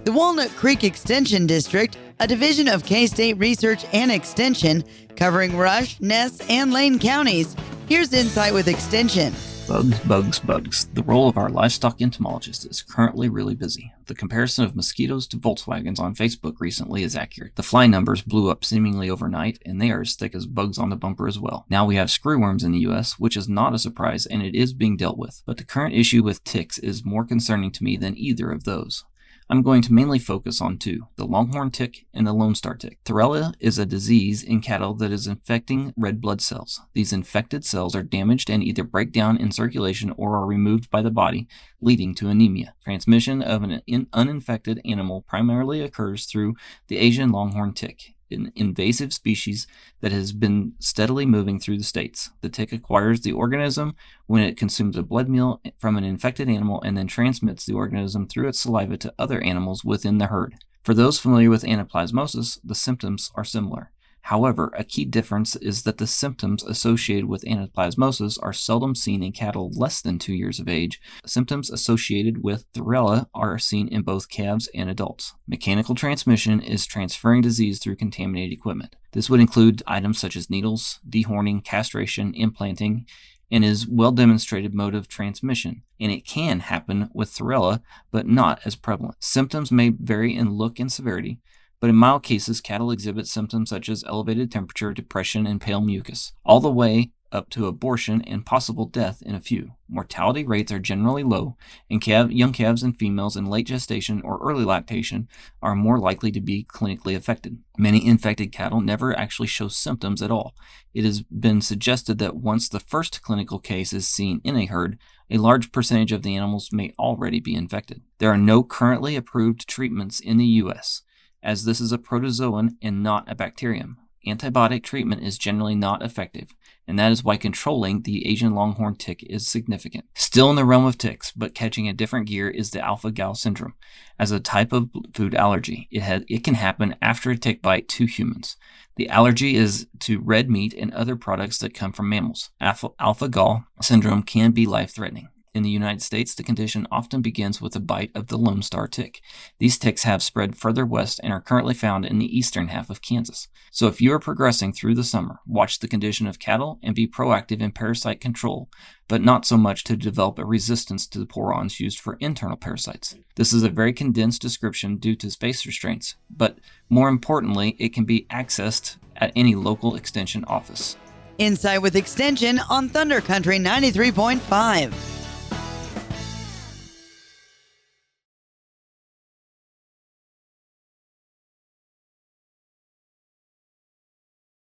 The Walnut Creek Extension District, a division of K-State Research and Extension, covering Rush, Ness, and Lane counties. Here's Insight with Extension. Bugs, bugs, bugs. The role of our livestock entomologist is currently really busy. The comparison of mosquitoes to Volkswagens on Facebook recently is accurate. The fly numbers blew up seemingly overnight, and they are as thick as bugs on the bumper as well. Now we have screwworms in the US, which is not a surprise, and it is being dealt with. But the current issue with ticks is more concerning to me than either of those. I'm going to mainly focus on two, the longhorn tick and the Lone Star tick. Thurella is a disease in cattle that is infecting red blood cells. These infected cells are damaged and either break down in circulation or are removed by the body, leading to anemia. Transmission of an uninfected animal primarily occurs through the Asian longhorn tick, an invasive species that has been steadily moving through the states. The tick acquires the organism when it consumes a blood meal from an infected animal and then transmits the organism through its saliva to other animals within the herd. For those familiar with anaplasmosis, the symptoms are similar. However, a key difference is that the symptoms associated with anaplasmosis are seldom seen in cattle less than 2 years of age. Symptoms associated with Thurella are seen in both calves and adults. Mechanical transmission is transferring disease through contaminated equipment. This would include items such as needles, dehorning, castration, implanting, and is well demonstrated mode of transmission, and it can happen with Thurella, but not as prevalent. Symptoms may vary in look and severity, but in mild cases, cattle exhibit symptoms such as elevated temperature, depression, and pale mucus, all the way up to abortion and possible death in a few. Mortality rates are generally low, and young calves and females in late gestation or early lactation are more likely to be clinically affected. Many infected cattle never actually show symptoms at all. It has been suggested that once the first clinical case is seen in a herd, a large percentage of the animals may already be infected. There are no currently approved treatments in the U.S., as this is a protozoan and not a bacterium. Antibiotic treatment is generally not effective, and that is why controlling the Asian longhorn tick is significant. Still in the realm of ticks, but catching a different gear, is the alpha-gal syndrome. As a type of food allergy, it can happen after a tick bite to humans. The allergy is to red meat and other products that come from mammals. Alpha-gal syndrome can be life-threatening. In the United States, the condition often begins with a bite of the Lone Star tick. These ticks have spread further west and are currently found in the eastern half of Kansas. So if you are progressing through the summer, watch the condition of cattle and be proactive in parasite control, but not so much to develop a resistance to the porons used for internal parasites. This is a very condensed description due to space restraints, but more importantly, it can be accessed at any local extension office. Insight with Extension on Thunder Country 93.5.